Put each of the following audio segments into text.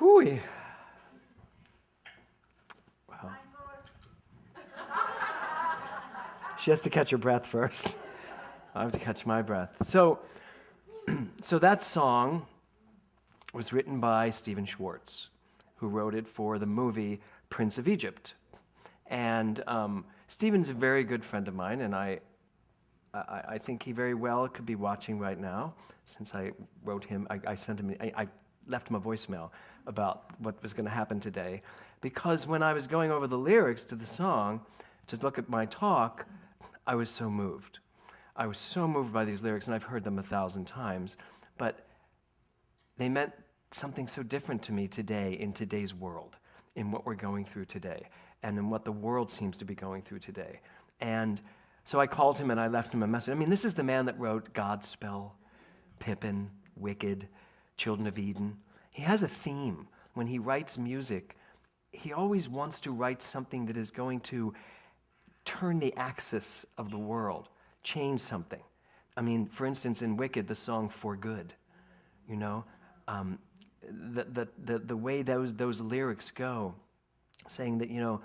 Whew. Wow. She has to catch her breath first. I have to catch my breath. So that song was written by Stephen Schwartz, who wrote it for the movie Prince of Egypt. And Stephen's a very good friend of mine, and I think he very well could be watching right now, since I wrote him, I sent him, I left him a voicemail about what was going to happen today, because when I was going over the lyrics to the song to look at my talk, I was so moved. I was so moved by these lyrics, and I've heard them 1,000 times, but they meant something so different to me today, in today's world, in what we're going through today, and in what the world seems to be going through today. And so I called him and I left him a message. I mean, this is the man that wrote Godspell, Pippin, Wicked, Children of Eden. He has a theme. When he writes music, he always wants to write something that is going to turn the axis of the world, change something. I mean, for instance, in Wicked, the song For Good, you know, the way those lyrics go, saying that, you know,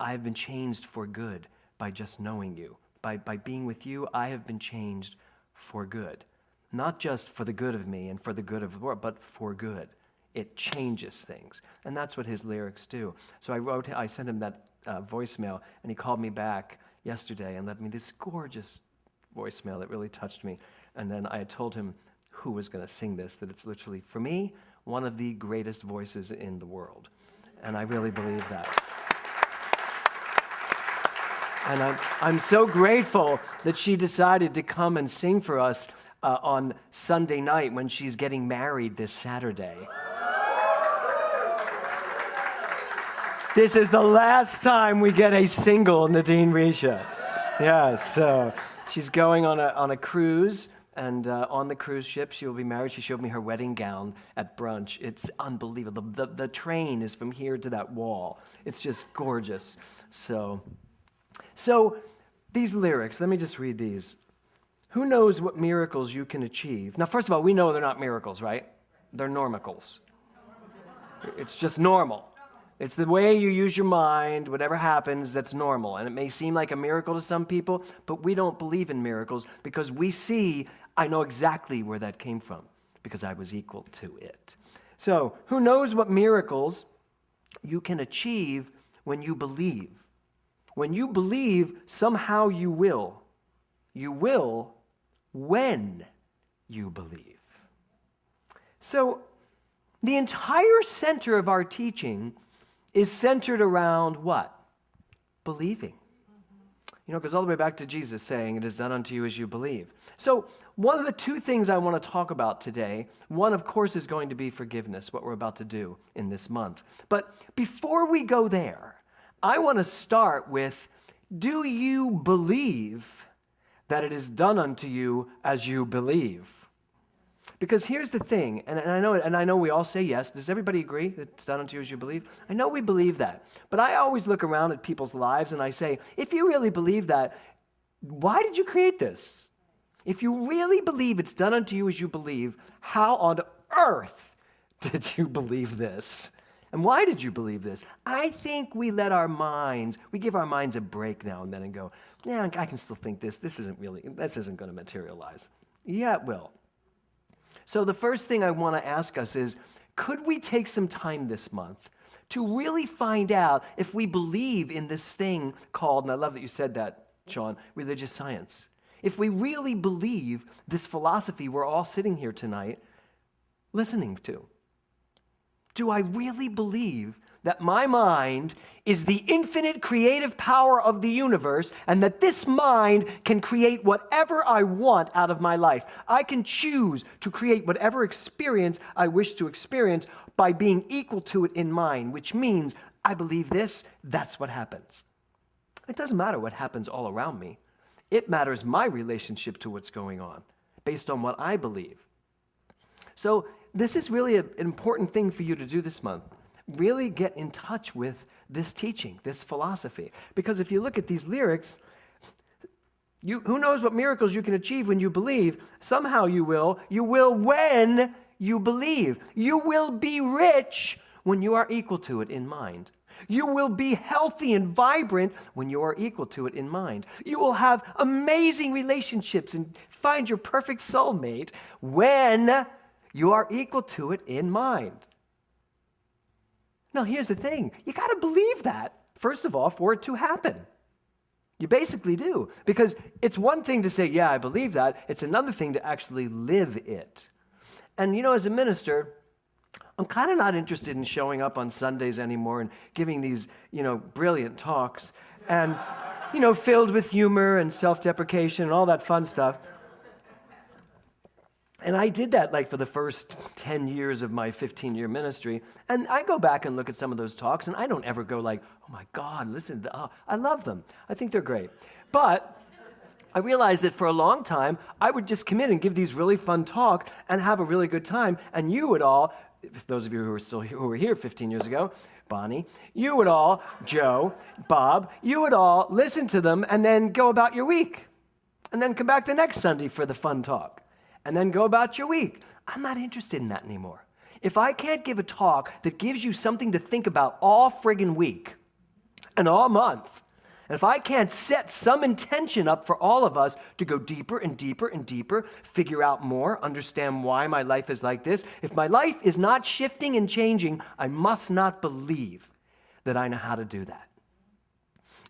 I have been changed for good by just knowing you. By being with you, I have been changed for good. Not just for the good of me and for the good of the world, but for good. It changes things. And that's what his lyrics do. So I sent him that voicemail, and he called me back yesterday and left me this gorgeous voicemail that really touched me. And then I had told him who was going to sing this, that it's literally, for me, one of the greatest voices in the world. And I really believe that. And I'm so grateful that she decided to come and sing for us on Sunday night when she's getting married this Saturday. This is the last time we get a single Nadine Risha. Yeah, so she's going on a cruise, and on the cruise ship she will be married. She showed me her wedding gown at brunch. It's unbelievable. The train is from here to that wall. It's just gorgeous. So these lyrics, let me just read these. Who knows what miracles you can achieve? Now, first of all, we know they're not miracles, right? They're normicals. It's just normal. It's the way you use your mind, whatever happens, that's normal. And it may seem like a miracle to some people, but we don't believe in miracles because we see, I know exactly where that came from because I was equal to it. So, who knows what miracles you can achieve when you believe? When you believe, somehow you will. You will when you believe. So, the entire center of our teaching is centered around what? Believing. You know, it goes all the way back to Jesus saying, it is done unto you as you believe. So, one of the two things I want to talk about today, one, of course, is going to be forgiveness, what we're about to do in this month. But before we go there, I want to start with, do you believe that it is done unto you as you believe? Because here's the thing, and I know we all say yes. Does everybody agree that it's done unto you as you believe? I know we believe that. But I always look around at people's lives and I say, if you really believe that, why did you create this? If you really believe it's done unto you as you believe, how on earth did you believe this? And why did you believe this? I think we give our minds a break now and then and go, yeah, I can still think this isn't going to materialize. Yeah, it will. So the first thing I want to ask us is, could we take some time this month to really find out if we believe in this thing called, and I love that you said that, Sean, religious science. If we really believe this philosophy we're all sitting here tonight listening to. Do I really believe that my mind is the infinite creative power of the universe and that this mind can create whatever I want out of my life? I can choose to create whatever experience I wish to experience by being equal to it in mind, which means I believe this, that's what happens. It doesn't matter what happens all around me. It matters my relationship to what's going on based on what I believe. So this is really an important thing for you to do this month. Really get in touch with this teaching, this philosophy. Because if you look at these lyrics, who knows what miracles you can achieve when you believe? Somehow you will. You will when you believe. You will be rich when you are equal to it in mind. You will be healthy and vibrant when you are equal to it in mind. You will have amazing relationships and find your perfect soulmate when you are equal to it in mind. Now, here's the thing. You got to believe that, first of all, for it to happen. You basically do. Because it's one thing to say, yeah, I believe that. It's another thing to actually live it. And, as a minister, I'm kind of not interested in showing up on Sundays anymore and giving these, brilliant talks and, filled with humor and self-deprecation and all that fun stuff. And I did that for the first 10 years of my 15-year ministry. And I go back and look at some of those talks, and I don't ever go oh my God, listen, I love them. I think they're great. But I realized that for a long time, I would just come in and give these really fun talks and have a really good time. And you would all, if those of you who were here 15 years ago, Bonnie, you would all, Joe, Bob, you would all listen to them and then go about your week. And then come back the next Sunday for the fun talk. And then go about your week. I'm not interested in that anymore. If I can't give a talk that gives you something to think about all friggin' week and all month, and if I can't set some intention up for all of us to go deeper and deeper and deeper, figure out more, understand why my life is like this, if my life is not shifting and changing, I must not believe that I know how to do that.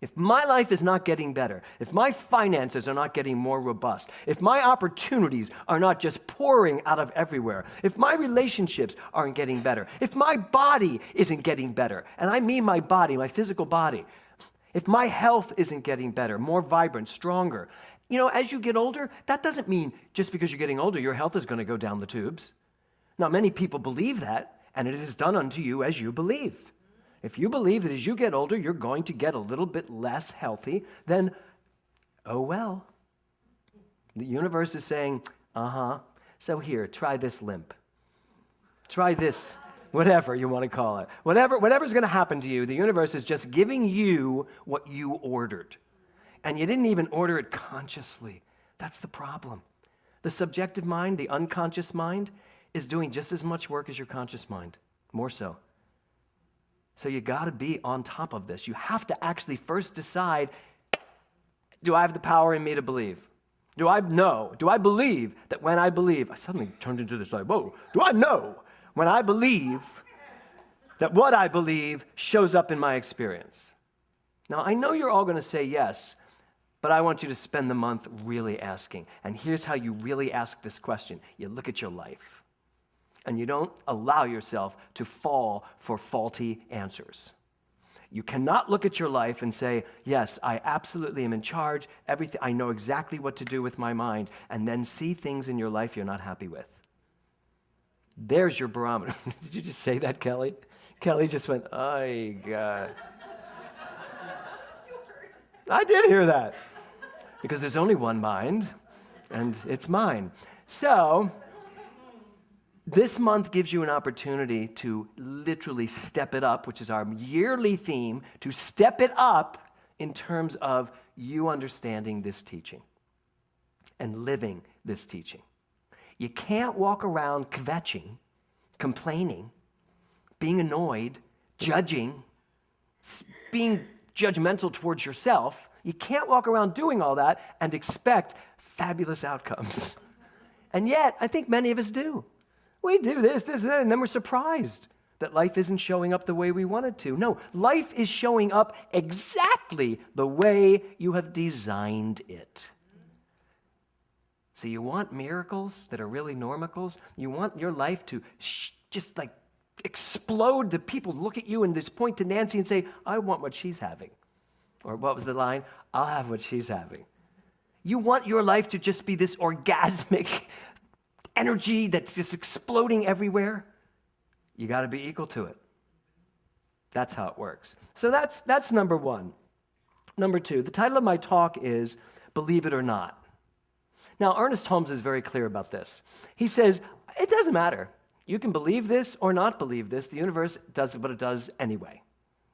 If my life is not getting better, if my finances are not getting more robust, if my opportunities are not just pouring out of everywhere, if my relationships aren't getting better, if my body isn't getting better, and I mean my body, my physical body, if my health isn't getting better, more vibrant, stronger, as you get older, that doesn't mean just because you're getting older, your health is going to go down the tubes. Now, many people believe that, and it is done unto you as you believe. If you believe that as you get older, you're going to get a little bit less healthy, then, oh well. The universe is saying, so here, try this limp. Try this, whatever you want to call it. Whatever's going to happen to you, the universe is just giving you what you ordered. And you didn't even order it consciously. That's the problem. The subjective mind, the unconscious mind, is doing just as much work as your conscious mind, more so. So you got to be on top of this. You have to actually first decide, do I have the power in me to believe? Do I believe that when I believe, I suddenly turned into this whoa, do I know when I believe that what I believe shows up in my experience? Now, I know you're all going to say yes, but I want you to spend the month really asking. And here's how you really ask this question. You look at your life. And you don't allow yourself to fall for faulty answers. You cannot look at your life and say, yes, I absolutely am in charge, everything, I know exactly what to do with my mind, and then see things in your life you're not happy with. There's your barometer. Did you just say that, Kelly? Kelly just went, oh, God. I did hear that. Because there's only one mind, and it's mine. So, this month gives you an opportunity to literally step it up, which is our yearly theme, to step it up in terms of you understanding this teaching and living this teaching. You can't walk around kvetching, complaining, being annoyed, judging, being judgmental towards yourself. You can't walk around doing all that and expect fabulous outcomes. And yet, I think many of us do. We do this, and that, and then we're surprised that life isn't showing up the way we want it to. No, life is showing up exactly the way you have designed it. So you want miracles that are really normicals? You want your life to just explode, that people look at you and just point to Nancy and say, I want what she's having. Or what was the line? I'll have what she's having. You want your life to just be this orgasmic energy that's just exploding everywhere? You got to be equal to it. That's how it works. So that's number one. Number two, the title of my talk is Believe It or Not. Now, Ernest Holmes is very clear about this. He says, it doesn't matter. You can believe this or not believe this. The universe does what it does anyway.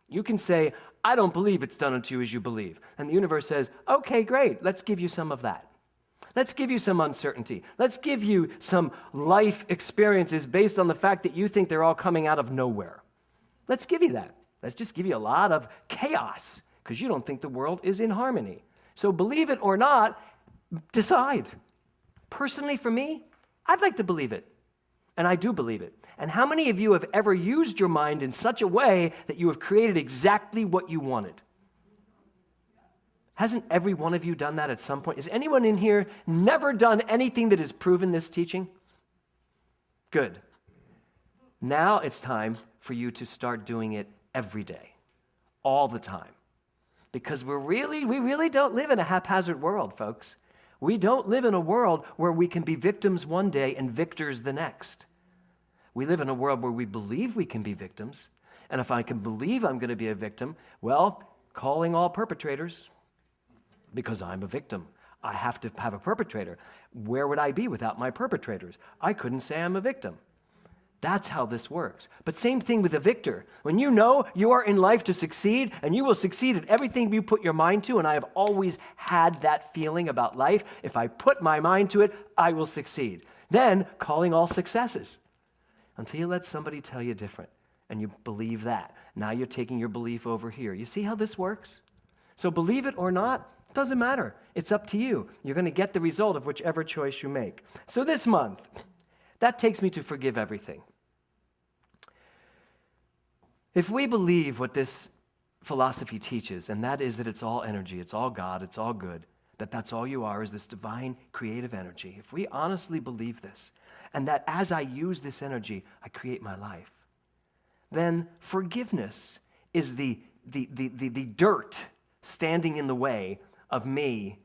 You can say, I don't believe it's done unto you as you believe. And the universe says, okay, great, let's give you some of that. Let's give you some uncertainty. Let's give you some life experiences based on the fact that you think they're all coming out of nowhere. Let's give you that. Let's just give you a lot of chaos because you don't think the world is in harmony. So believe it or not, decide. Personally, for me, I'd like to believe it. And I do believe it. And how many of you have ever used your mind in such a way that you have created exactly what you wanted? Hasn't every one of you done that at some point? Is anyone in here never done anything that has proven this teaching? Good. Now it's time for you to start doing it every day, all the time. Because we really don't live in a haphazard world, folks. We don't live in a world where we can be victims one day and victors the next. We live in a world where we believe we can be victims. And if I can believe I'm going to be a victim, well, calling all perpetrators, because I'm a victim. I have to have a perpetrator. Where would I be without my perpetrators? I couldn't say I'm a victim. That's how this works. But same thing with a victor. When you know you are in life to succeed, and you will succeed at everything you put your mind to, and I have always had that feeling about life, if I put my mind to it, I will succeed. Then calling all successes. Until you let somebody tell you different, and you believe that. Now you're taking your belief over here. You see how this works? So believe it or not, it doesn't matter. It's up to you. You're going to get the result of whichever choice you make. So this month, that takes me to forgive everything. If we believe what this philosophy teaches, and that is that it's all energy, it's all God, it's all good, that that's all you are is this divine creative energy, if we honestly believe this, and that as I use this energy, I create my life, then forgiveness is the dirt standing in the way of me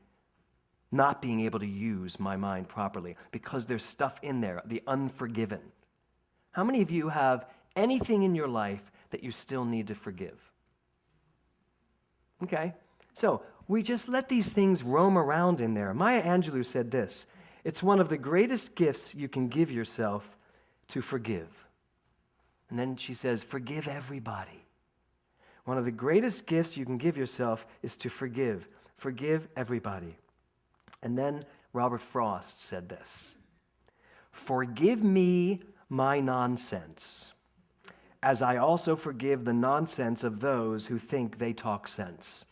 not being able to use my mind properly because there's stuff in there, the unforgiven. How many of you have anything in your life that you still need to forgive? Okay, so we just let these things roam around in there. Maya Angelou said this, it's one of the greatest gifts you can give yourself to forgive. And then she says, forgive everybody. One of the greatest gifts you can give yourself is to forgive. Forgive everybody. And then Robert Frost said this, forgive me my nonsense, as I also forgive the nonsense of those who think they talk sense.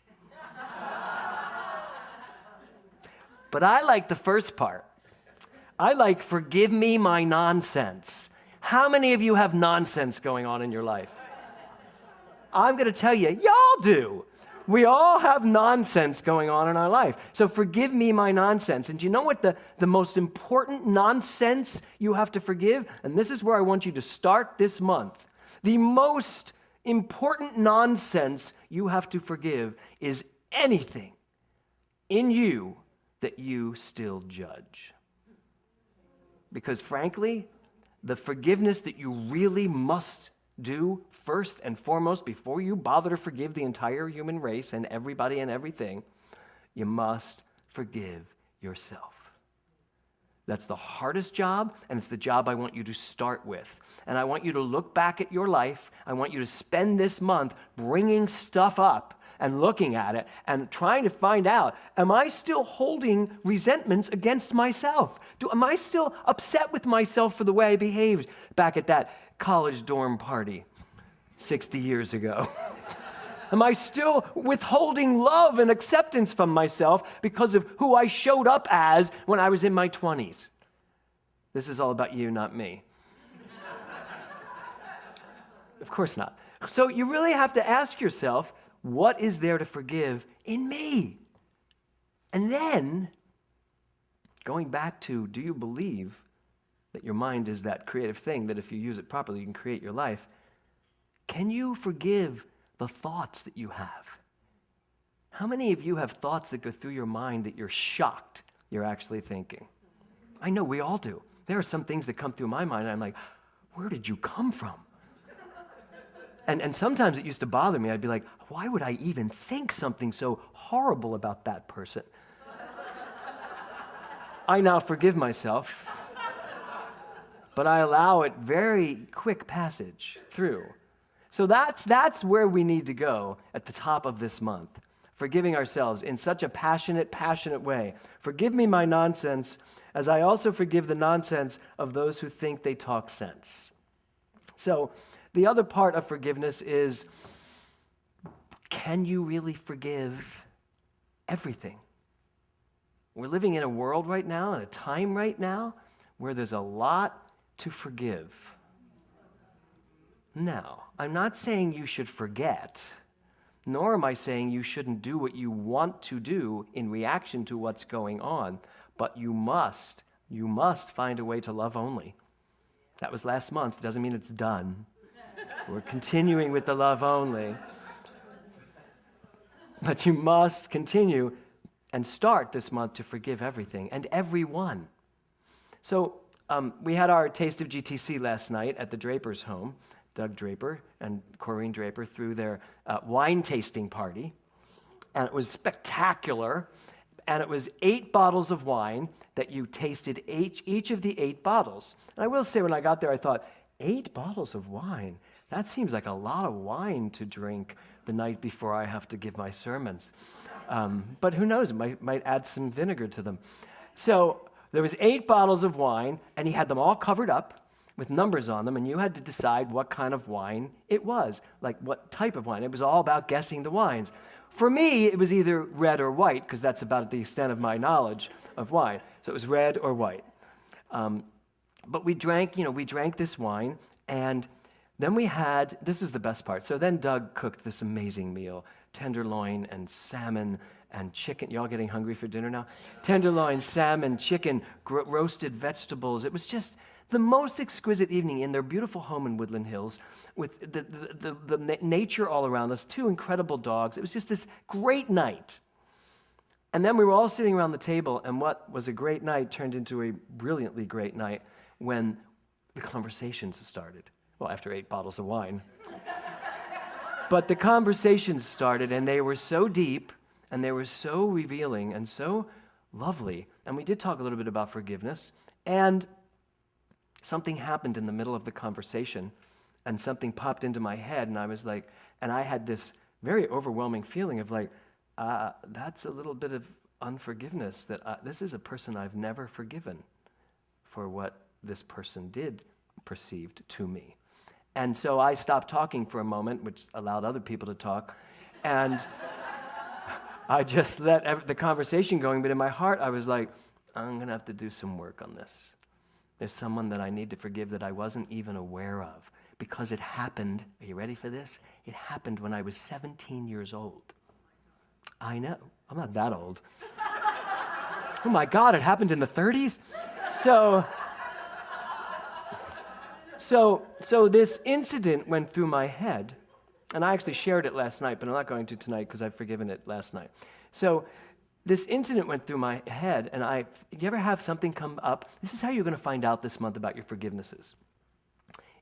But I like the first part. I like forgive me my nonsense. How many of you have nonsense going on in your life? I'm going to tell you, y'all do. We all have nonsense going on in our life. So forgive me my nonsense. And do you know what the most important nonsense you have to forgive? And this is where I want you to start this month. The most important nonsense you have to forgive is anything in you that you still judge. Because frankly, the forgiveness that you really must do first and foremost before you bother to forgive the entire human race and everybody and everything, you must forgive yourself. That's the hardest job, and it's the job I want you to start with. And I want you to look back at your life. I want you to spend this month bringing stuff up and looking at it and trying to find out, am I still holding resentments against myself? Am I still upset with myself for the way I behaved back at that college dorm party 60 years ago? Am I still withholding love and acceptance from myself because of who I showed up as when I was in my 20s? This is all about you, not me. Of course not. So you really have to ask yourself, what is there to forgive in me? And then, going back to, do you believe that your mind is that creative thing that if you use it properly, you can create your life? Can you forgive the thoughts that you have? How many of you have thoughts that go through your mind that you're shocked you're actually thinking? I know we all do. There are some things that come through my mind and I'm like, where did you come from? And sometimes it used to bother me. I'd be like, why would I even think something so horrible about that person? I now forgive myself, but I allow it very quick passage through. So that's where we need to go at the top of this month. forgiving ourselves in such a passionate way. Forgive me my nonsense, as I also forgive the nonsense of those who think they talk sense. So the other part of forgiveness is, can you really forgive everything? We're living in a world right now, in a time right now, where there's a lot to forgive. Now, I'm not saying you should forget, nor am I saying you shouldn't do what you want to do in reaction to what's going on, but you must find a way to love only. That was last month. Doesn't mean it's done. We're continuing with the love only. But you must continue and start this month to forgive everything and everyone. So we had our Taste of GTC last night at the Draper's home. Doug Draper and Corrine Draper threw their wine tasting party. And it was spectacular. And it was 8 bottles of wine that you tasted each of the 8 bottles. And I will say, when I got there, I thought, 8 bottles of wine? That seems like a lot of wine to drink the night before I have to give my sermons. But who knows, it might add some vinegar to them. So there was 8 bottles of wine, and he had them all covered up with numbers on them, and you had to decide what kind of wine it was, like what type of wine. It was all about guessing the wines. For me, it was either red or white, because that's about the extent of my knowledge of wine. So it was red or white. But we drank this wine, and then we had, this is the best part. So then Doug cooked this amazing meal, tenderloin and salmon and chicken. Y'all getting hungry for dinner now? Tenderloin, salmon, chicken, roasted vegetables. It was just the most exquisite evening in their beautiful home in Woodland Hills with the nature all around us, 2 incredible dogs. It was just this great night. And then we were all sitting around the table, and what was a great night turned into a brilliantly great night when the conversations started. Well, after 8 bottles of wine. But the conversations started, and they were so deep, and they were so revealing and so lovely. And we did talk a little bit about forgiveness, and something happened in the middle of the conversation, and something popped into my head, and I was like, and I had this very overwhelming feeling of like, that's a little bit of unforgiveness, that this is a person I've never forgiven for what this person did perceived to me. And so I stopped talking for a moment, which allowed other people to talk, and I just let the conversation going, but in my heart I was like, I'm going to have to do some work on this. There's someone that I need to forgive that I wasn't even aware of, because it happened, are you ready for this? It happened when I was 17 years old. I know, I'm not that old. Oh my God, it happened in the 30s? So this incident went through my head, and I actually shared it last night, but I'm not going to tonight because I've forgiven it last night. So this incident went through my head, and you ever have something come up? This is how you're going to find out this month about your forgivenesses.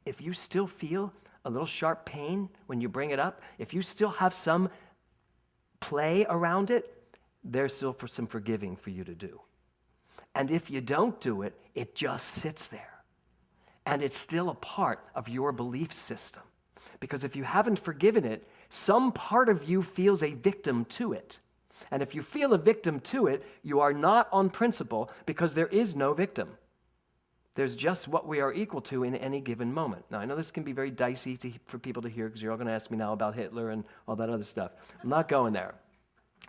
If you still feel a little sharp pain when you bring it up, if you still have some play around it, there's still some forgiving for you to do. And if you don't do it, it just sits there. And it's still a part of your belief system. Because if you haven't forgiven it, some part of you feels a victim to it. And if you feel a victim to it, you are not on principle, because there is no victim. There's just what we are equal to in any given moment. Now, I know this can be very dicey for people to hear, because you're all going to ask me now about Hitler and all that other stuff. I'm not going there.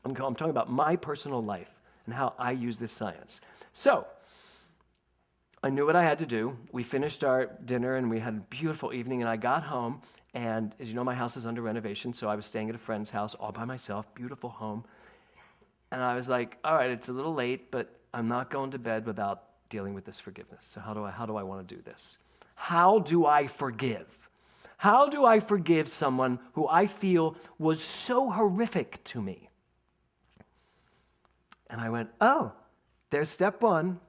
I'm talking about my personal life and how I use this science. So, I knew what I had to do. We finished our dinner, and we had a beautiful evening, and I got home, and as you know, my house is under renovation, so I was staying at a friend's house all by myself, beautiful home. And I was like, all right, it's a little late, but I'm not going to bed without dealing with this forgiveness. So how do I want to do this? How do I forgive? How do I forgive someone who I feel was so horrific to me? And I went, oh, there's step 1.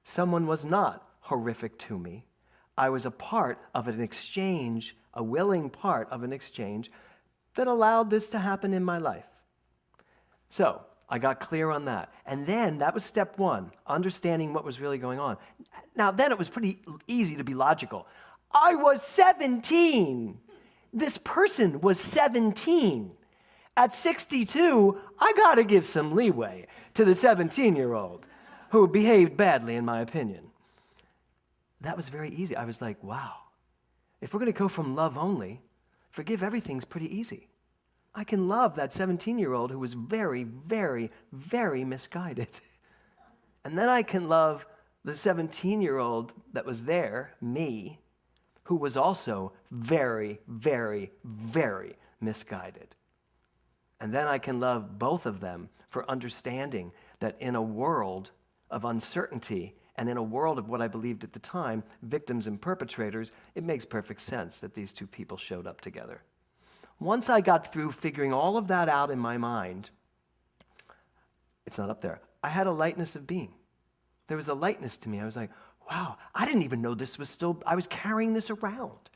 Someone was not horrific to me. I was a part of an exchange, a willing part of an exchange that allowed this to happen in my life. So I got clear on that. And then that was step 1, understanding what was really going on. Now, then it was pretty easy to be logical. I was 17. This person was 17. At 62, I got to give some leeway to the 17-year-old who behaved badly, in my opinion. That was very easy. I was like, wow, if we're going to go from love only, forgive everything's pretty easy. I can love that 17-year-old who was very, very, very misguided. And then I can love the 17-year-old that was there, me, who was also very, very, very misguided. And then I can love both of them for understanding that in a world of uncertainty and in a world of what I believed at the time, victims and perpetrators, it makes perfect sense that these two people showed up together. Once I got through figuring all of that out in my mind, it's not up there, I had a lightness of being. There was a lightness to me. I was like, wow, I didn't even know this was still, I was carrying this around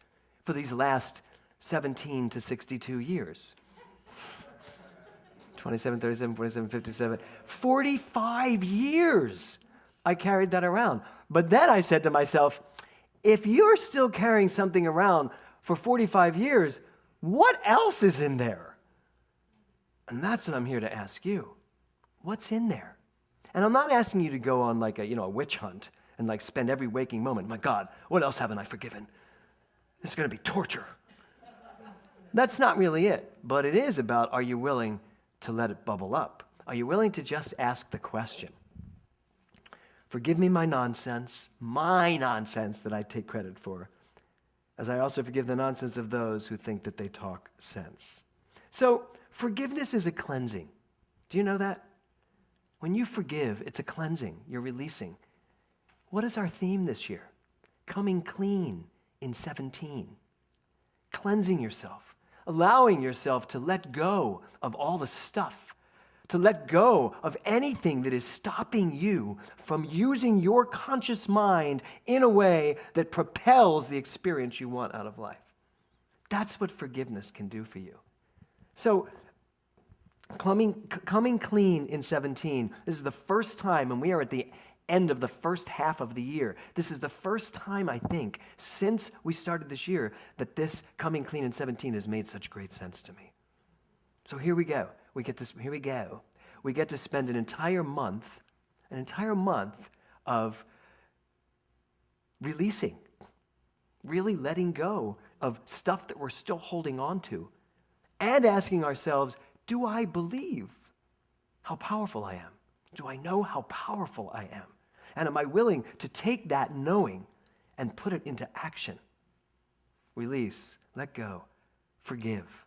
for these last 17 to 62 years. 27, 37, 47, 57, 45 years I carried that around. But then I said to myself, if you're still carrying something around for 45 years, what else is in there? And that's what I'm here to ask you. What's in there? And I'm not asking you to go on like a witch hunt and like spend every waking moment, my God, what else haven't I forgiven? This is going to be torture. That's not really it. But it is about, are you willing to let it bubble up? Are you willing to just ask the question? Forgive me my nonsense that I take credit for, as I also forgive the nonsense of those who think that they talk sense. So forgiveness is a cleansing. Do you know that? When you forgive, it's a cleansing. You're releasing. What is our theme this year? Coming clean in 17. Cleansing yourself. Allowing yourself to let go of all the stuff, to let go of anything that is stopping you from using your conscious mind in a way that propels the experience you want out of life. That's what forgiveness can do for you. So, coming clean in 17, this is the first time, and we are at the end of the first half of the year. This is the first time, I think, since we started this year, that this coming clean in 17 has made such great sense to me. So here we go. We get to spend an entire month of releasing, really letting go of stuff that we're still holding on to, and asking ourselves, do I believe how powerful I am? Do I know how powerful I am? And am I willing to take that knowing and put it into action? Release, let go, forgive.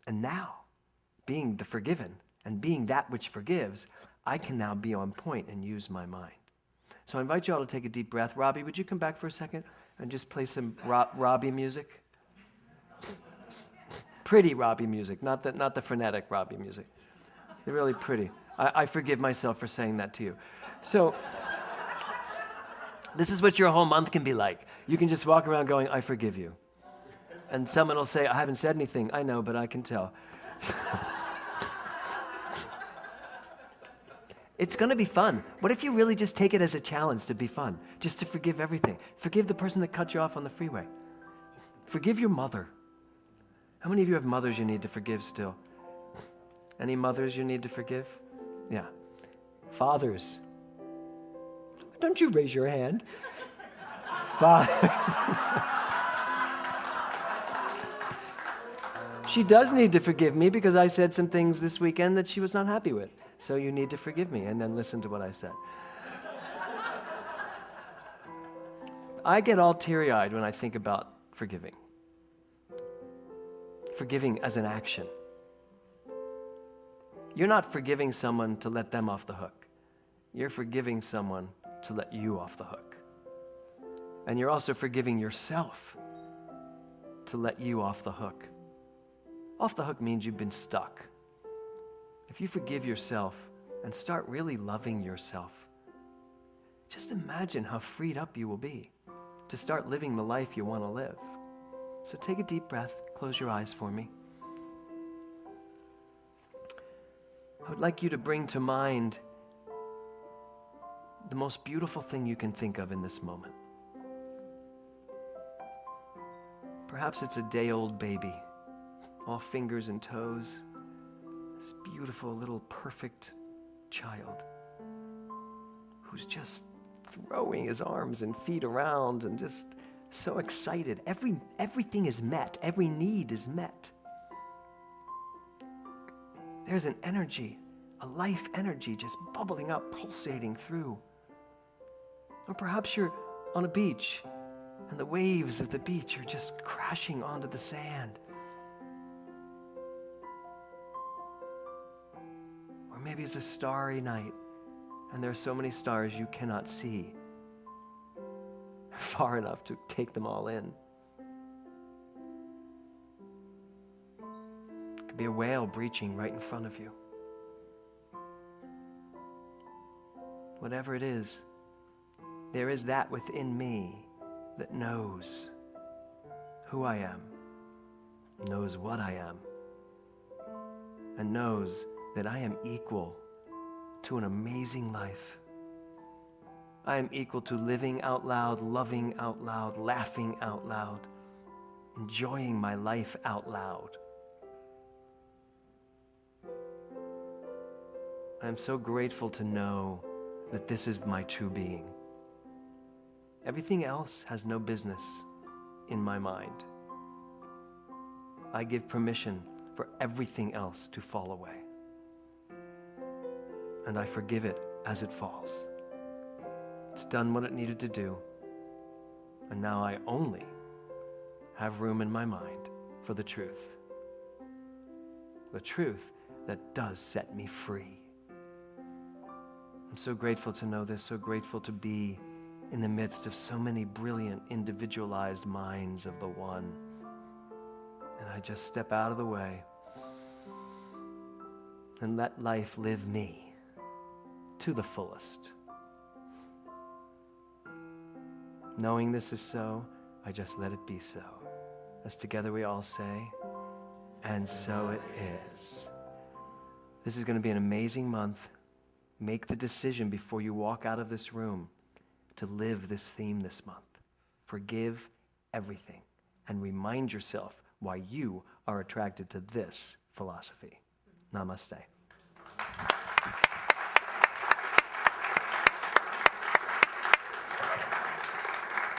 And now, being the forgiven and being that which forgives, I can now be on point and use my mind. So I invite you all to take a deep breath. Robbie, would you come back for a second and just play some Robbie music? Pretty Robbie music, not the frenetic Robbie music. They're really pretty. I forgive myself for saying that to you. So this is what your whole month can be like. You can just walk around going, I forgive you. And someone will say, I haven't said anything. I know, but I can tell. It's going to be fun. What if you really just take it as a challenge to be fun? Just to forgive everything. Forgive the person that cut you off on the freeway. Forgive your mother. How many of you have mothers you need to forgive still? Any mothers you need to forgive? Yeah. Fathers. Don't you raise your hand. Father. She does need to forgive me because I said some things this weekend that she was not happy with. So you need to forgive me and then listen to what I said. I get all teary-eyed when I think about forgiving. Forgiving as an action. You're not forgiving someone to let them off the hook. You're forgiving someone to let you off the hook. And you're also forgiving yourself to let you off the hook. Off the hook means you've been stuck. If you forgive yourself and start really loving yourself, just imagine how freed up you will be to start living the life you want to live. So take a deep breath, close your eyes for me. I would like you to bring to mind the most beautiful thing you can think of in this moment. Perhaps it's a day-old baby, all fingers and toes, This beautiful little perfect child who's just throwing his arms and feet around and just so excited. Everything is met. Every need is met. There's an energy, a life energy just bubbling up, pulsating through. Or perhaps you're on a beach and the waves of the beach are just crashing onto the sand. Or maybe it's a starry night and there are so many stars you cannot see far enough to take them all in. It could be a whale breaching right in front of you. Whatever it is, there is that within me that knows who I am, knows what I am, and knows that I am equal to an amazing life. I am equal to living out loud, loving out loud, laughing out loud, enjoying my life out loud. I am so grateful to know that this is my true being. Everything else has no business in my mind. I give permission for everything else to fall away. And I forgive it as it falls. It's done what it needed to do. And now I only have room in my mind for the truth. The truth that does set me free. I'm so grateful to know this, so grateful to be in the midst of so many brilliant, individualized minds of the one. And I just step out of the way and let life live me to the fullest. Knowing this is so, I just let it be so. As together we all say, and so it is. This is going to be an amazing month. Make the decision before you walk out of this room to live this theme this month. Forgive everything and remind yourself why you are attracted to this philosophy. Namaste.